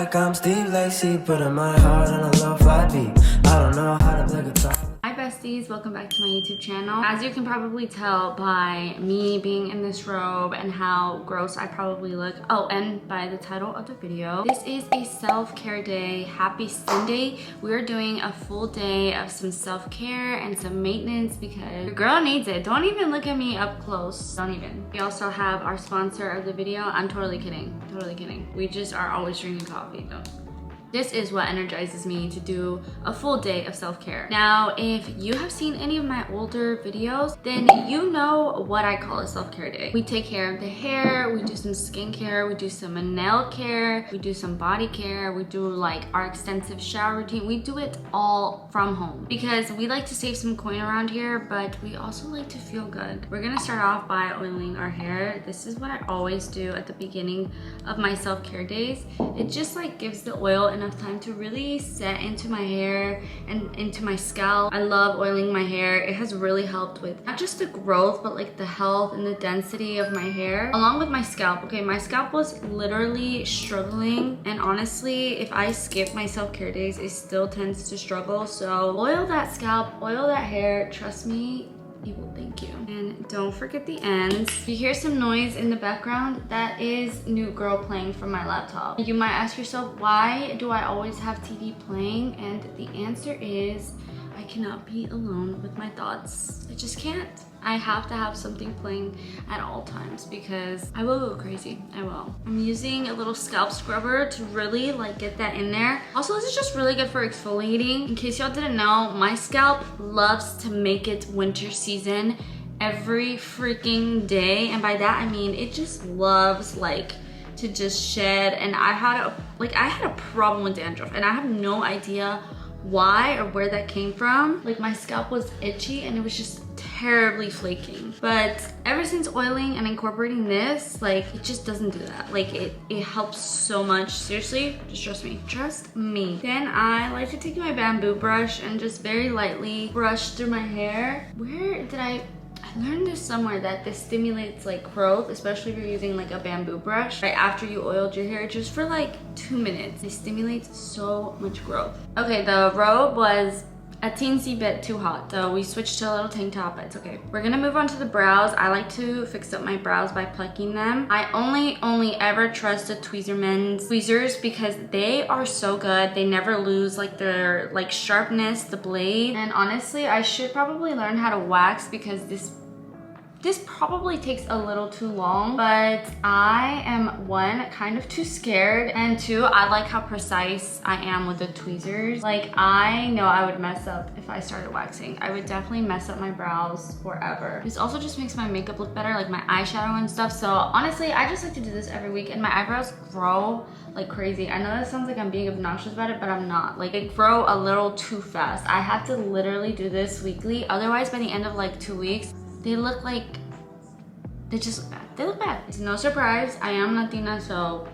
like I'm Steve Lacy, putting my heart on a lo-fi beat. I don't know how to play guitar. Hi besties, welcome back to my YouTube channel. As you can probably tell by me being in this robe and how gross I probably look, oh, and by the title of the video, this is a self-care day. Happy Sunday. We're doing a full day of some self-care and some maintenance because your girl needs it. Don't even look at me up close. Don't even. We also have our sponsor of the video. I'm totally kidding. Totally kidding. We just are always drinking coffee though. This is what energizes me to do a full day of self-care. Now, if you have seen any of my older videos, then you know what I call a self-care day. We take care of the hair, we do some skincare, we do some nail care, we do some body care, we do like our extensive shower routine. We do it all from home because we like to save some coin around here, but we also like to feel good. We're gonna start off by oiling our hair. This is what I always do at the beginning of my self-care days. It just like gives the oil enough time to really set into my hair and into my scalp. I love oiling my hair. It has really helped with not just the growth, but like the health and the density of my hair, along with my scalp. Okay, my scalp was literally struggling, and honestly, if I skip my self-care days, it still tends to struggle. So oil that scalp, oil that hair. Trust me, you will thank you. And don't forget the ends. If you hear some noise in the background, that is New Girl playing from my laptop. You might ask yourself, why do I always have TV playing? And the answer is, I cannot be alone with my thoughts. I just can't. I have to have something playing at all times because I will go crazy. I will. I'm using a little scalp scrubber to really like get that in there. Also, this is just really good for exfoliating. In case y'all didn't know, my scalp loves to make it winter season every freaking day. And by that, I mean, it just loves like to just shed. And I had a problem with dandruff and I have no idea why or where that came from. Like my scalp was itchy and it was just terribly flaking. But ever since oiling and incorporating this, like it just doesn't do that. Like it helps so much. Seriously, just trust me. Trust me. Then I like to take my bamboo brush and just very lightly brush through my hair. Where did I learned this somewhere that this stimulates like growth, especially if you're using like a bamboo brush right after you oiled your hair, just for like 2 minutes. It stimulates so much growth. Okay, the robe was a teensy bit too hot, so we switched to a little tank top, but it's okay. We're gonna move on to the brows. I like to fix up my brows by plucking them. I only ever trust the Tweezerman's tweezers because they are so good. They never lose like their like sharpness, the blade. And honestly, I should probably learn how to wax because this probably takes a little too long, but I am one, kind of too scared, and two, I like how precise I am with the tweezers. Like I know I would mess up if I started waxing. I would definitely mess up my brows forever. This also just makes my makeup look better, like my eyeshadow and stuff. So honestly, I just like to do this every week, and my eyebrows grow like crazy. I know that sounds like I'm being obnoxious about it, but I'm not. Like they grow a little too fast. I have to literally do this weekly. Otherwise, by the end of like 2 weeks, they look like, they look bad. It's no surprise, I am Latina, so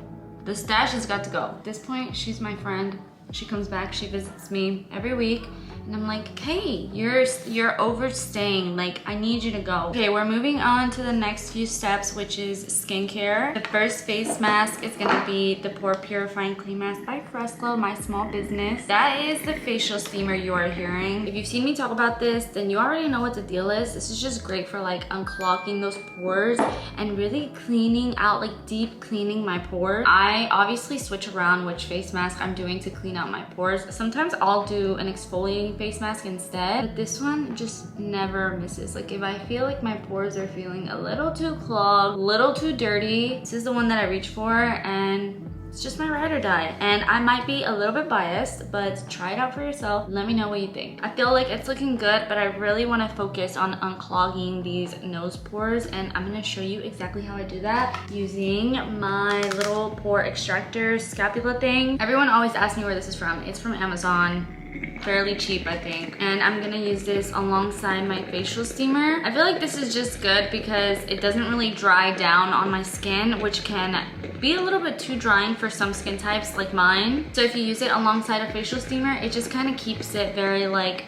the stash has got to go. At this point, she's my friend. She comes back, she visits me every week. And I'm like, hey, you're overstaying. Like, I need you to go. Okay, we're moving on to the next few steps, which is skincare. The first face mask is gonna be the Pore Purifying Clay Mask by Fresco, my small business. That is the facial steamer you are hearing. If you've seen me talk about this, then you already know what the deal is. This is just great for like unclogging those pores and really cleaning out, like deep cleaning my pores. I obviously switch around which face mask I'm doing to clean out my pores. Sometimes I'll do an exfoliating face mask instead, but this one just never misses. Like if I feel like my pores are feeling a little too clogged, a little too dirty, this is the one that I reach for, and it's just my ride or die. And I might be a little bit biased, but try it out for yourself. Let me know what you think. I feel like it's looking good, but I really want to focus on unclogging these nose pores, and I'm gonna show you exactly how I do that using my little pore extractor scapula thing. Everyone always asks me where this is from. It's from Amazon. Fairly cheap, I think. And I'm gonna use this alongside my facial steamer. I feel like this is just good because it doesn't really dry down on my skin, which can be a little bit too drying for some skin types like mine. So if you use it alongside a facial steamer, it just kind of keeps it very like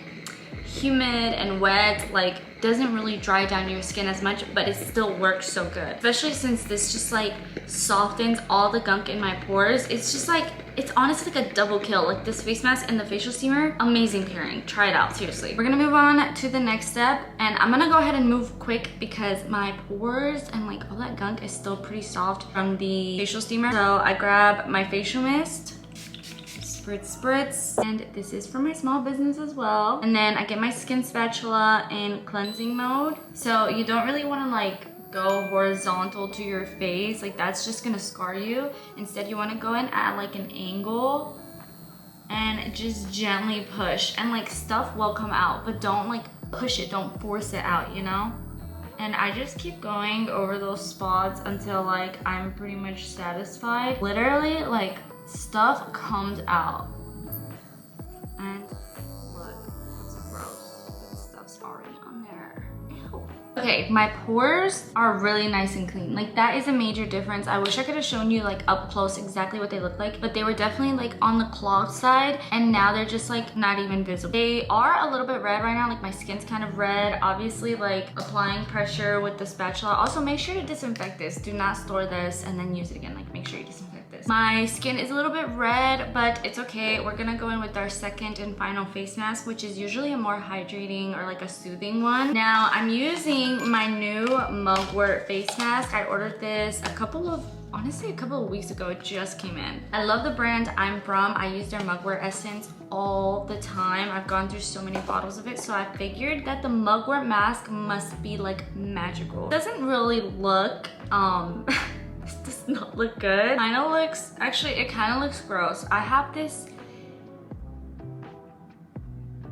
humid and wet, like doesn't really dry down your skin as much, but it still works so good. Especially since this just like softens all the gunk in my pores. It's just like, it's honestly like a double kill. Like this face mask and the facial steamer, amazing pairing. Try it out, seriously. We're gonna move on to the next step, and I'm gonna go ahead and move quick because my pores and like all that gunk is still pretty soft from the facial steamer. So I grab my facial mist, spritz, and this is for my small business as well. And then I get my skin spatula in cleansing mode. So you don't really want to like go horizontal to your face, like that's just gonna scar you. Instead you want to go in at like an angle and just gently push, and like stuff will come out, but don't like push it, don't force it out, you know? And I just keep going over those spots until like I'm pretty much satisfied. Literally, like stuff comes out. And look, it's gross. Stuff's already on there. Ew. Okay, my pores are really nice and clean. Like that is a major difference. I wish I could have shown you like up close exactly what they look like, but they were definitely like on the clogged side, and now they're just like not even visible. They are a little bit red right now, like my skin's kind of red. Obviously, like applying pressure with the spatula. Also make sure to disinfect this. Do not store this and then use it again. Like make sure you disinfect this. My skin is a little bit red, but it's okay. We're gonna go in with our second and final face mask, which is usually a more hydrating or like a soothing one. Now I'm using my new mugwort face mask. I ordered this honestly a couple of weeks ago. It just came in. I love the brand I'm from. I use their mugwort essence all the time. I've gone through so many bottles of it, so I figured that the mugwort mask must be like magical. It doesn't really look this does not look good. It kind of looks gross. I have this.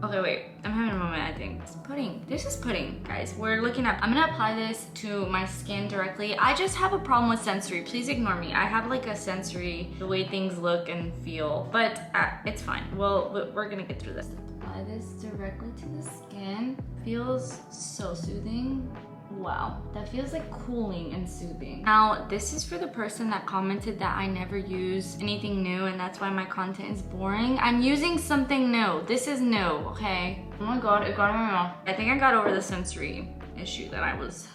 Okay, wait, I'm having a moment, I think. It's pudding. This is pudding, guys. We're looking at, I'm gonna apply this to my skin directly. I just have a problem with sensory. Please ignore me. I have like a sensory, the way things look and feel, but it's fine. Well, we're gonna get through this. Apply this directly to the skin. Feels so soothing. Wow, that feels like cooling and soothing. Now, this is for the person that commented that I never use anything new and that's why my content is boring. I'm using something new. This is new, okay? Oh my God, it got in my mouth. I think I got over the sensory issue that I was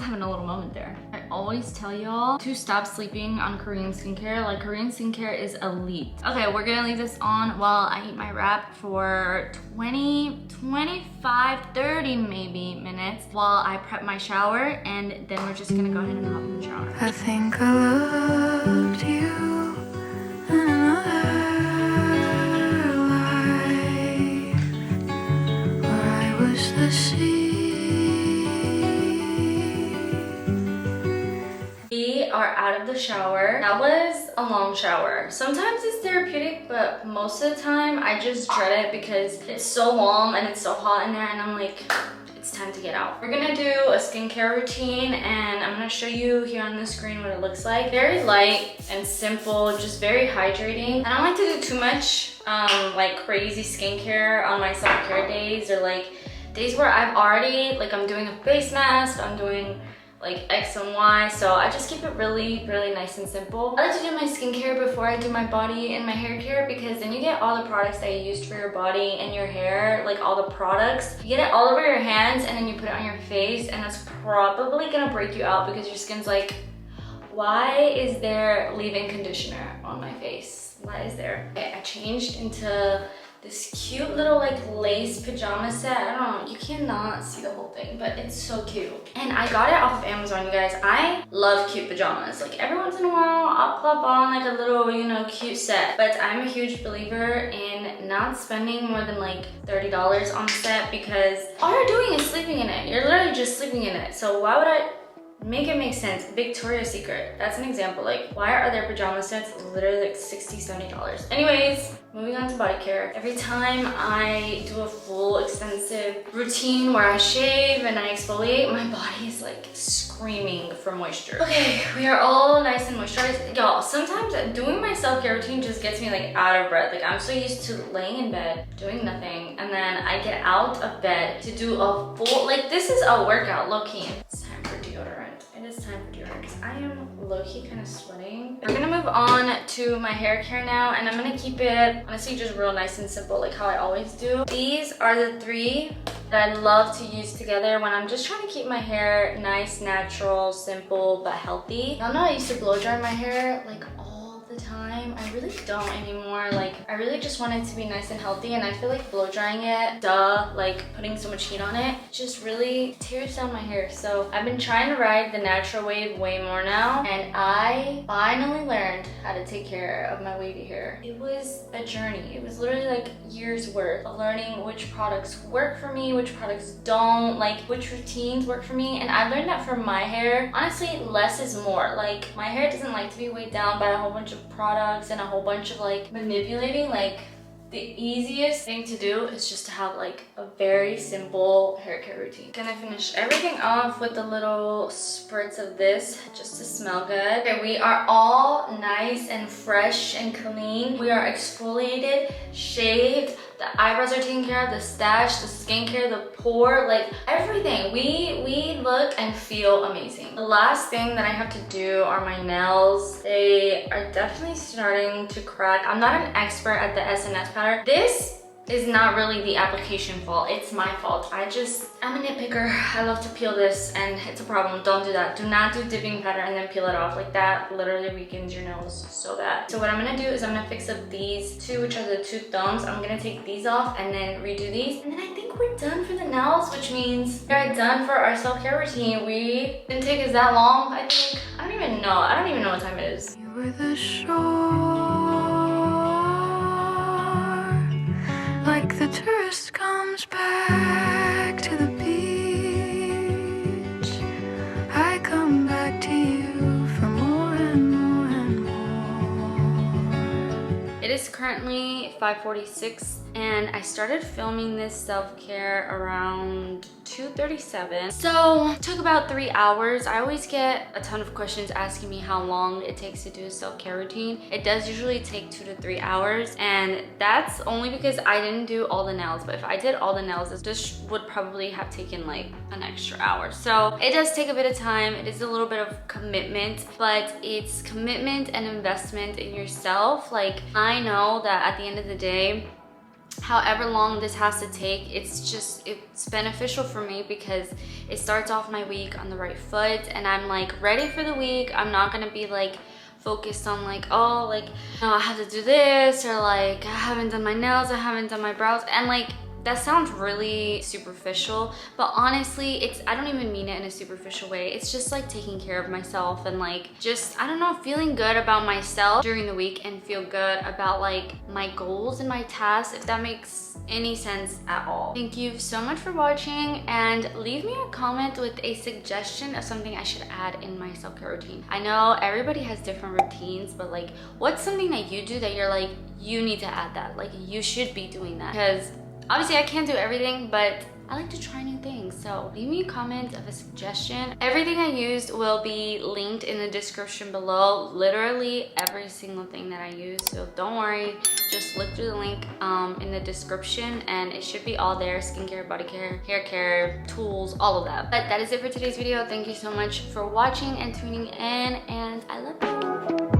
having a little moment there. I always tell y'all to stop sleeping on Korean skincare. Like Korean skincare is elite. Okay, we're gonna leave this on while I eat my wrap for 20, 25, 30 maybe minutes while I prep my shower, and then we're just gonna go ahead and hop in the shower. I think I loved you in another life, where I was the sea. We are out of the shower. That was a long shower. Sometimes it's therapeutic, but most of the time I just dread it because it's so warm and it's so hot in there, and I'm like, it's time to get out. We're gonna do a skincare routine, and I'm gonna show you here on the screen what it looks like. Very light and simple, just very hydrating. I don't like to do too much like crazy skincare on my self-care days, or like days where I've already, like I'm doing a face mask, I'm doing like X and Y, so I just keep it really nice and simple. I like to do my skincare before I do my body and my hair care, because then you get all the products that you used for your body and your hair, like all the products. You get it all over your hands and then you put it on your face, and that's probably gonna break you out because your skin's like, why is there leave-in conditioner on my face? Why is there? Okay, I changed into this cute little like lace pajama set. I don't know, you cannot see the whole thing, but it's so cute. And I got it off of Amazon, you guys. I love cute pajamas. Like every once in a while, I'll plop on like a little, you know, cute set. But I'm a huge believer in not spending more than like $30 on a set, because all you're doing is sleeping in it. You're literally just sleeping in it. So why would I make it make sense? Victoria's Secret, that's an example. Like, why are their pajama sets literally like $60, $70? Anyways, moving on to body care. Every time I do a full extensive routine where I shave and I exfoliate, my body is like screaming for moisture. Okay, we are all nice and moisturized. Y'all, sometimes doing my self-care routine just gets me like out of breath. Like I'm so used to laying in bed, doing nothing, and then I get out of bed to do a full, like this is a workout, low-key. It's time for deodorant. It is time for deodorant. I am low-key kind of sweating. We're gonna move on to my hair care now, and I'm gonna keep it honestly just real nice and simple, like how I always do. These are the 3 that I love to use together when I'm just trying to keep my hair nice, natural, simple, but healthy. Y'all know I used to blow dry my hair like all the time. I really don't anymore. Like, I really just want it to be nice and healthy, and I feel like blow drying it, like putting so much heat on it, just really tears down my hair. So I've been trying to ride the natural wave way more now, and I finally learned how to take care of my wavy hair. It was a journey. It was literally like years worth of learning which products work for me, which products don't, like which routines work for me. And I learned that for my hair, honestly, less is more. Like, my hair doesn't like to be weighed down by a whole bunch of products and a whole bunch of like manipulating. Like, the easiest thing to do is just to have like a very simple hair care routine. Gonna finish everything off with the little spurts of this just to smell good. Okay, we are all nice and fresh and clean. We are exfoliated, shaved, the eyebrows are taken care of, the stash, the skincare, the pore, like everything. We look and feel amazing. The last thing that I have to do are my nails. They are definitely starting to crack. I'm not an expert at the SNS powder. This is not really the application fault, it's my fault. I'm a nitpicker. I love to peel this and it's a problem. Don't do that. Do not do dipping powder and then peel it off. Like, that literally weakens your nails so bad. So what I'm gonna do is I'm gonna fix up these 2, which are the 2 thumbs. I'm gonna take these off and then redo these. And then I think we're done for the nails, which means we're done for our self-care routine. We didn't take us that long, I think. I don't even know what time it is. You were the shore, like the tourist comes back to the beach. I come back to you for more and more and more. It is currently 5:46 and I started filming this self-care around 2:37. So it took about 3 hours. I always get a ton of questions asking me how long it takes to do a self-care routine. It does usually take 2 to 3 hours, and that's only because I didn't do all the nails. But if I did all the nails, this would probably have taken like an extra hour. So it does take a bit of time. It is a little bit of commitment, but it's commitment and investment in yourself. Like, I know that at the end of the day, however long this has to take, it's beneficial for me because it starts off my week on the right foot and I'm like ready for the week. I'm not gonna be like focused on like, oh, like, no, I have to do this, or like I haven't done my nails, I haven't done my brows, and like that sounds really superficial, but honestly, I don't even mean it in a superficial way. It's just like taking care of myself and like just, I don't know, feeling good about myself during the week and feel good about like my goals and my tasks, if that makes any sense at all. Thank you so much for watching, and leave me a comment with a suggestion of something I should add in my self-care routine. I know everybody has different routines, but like, what's something that you do that you're like, you need to add that, like you should be doing that? Because obviously I can't do everything, but I like to try new things. So leave me a comment of a suggestion. Everything I used will be linked in the description below. Literally every single thing that I use. So don't worry, just look through the link in the description and it should be all there. Skincare, body care, hair care, tools, all of that. But that is it for today's video. Thank you so much for watching and tuning in, and I love you.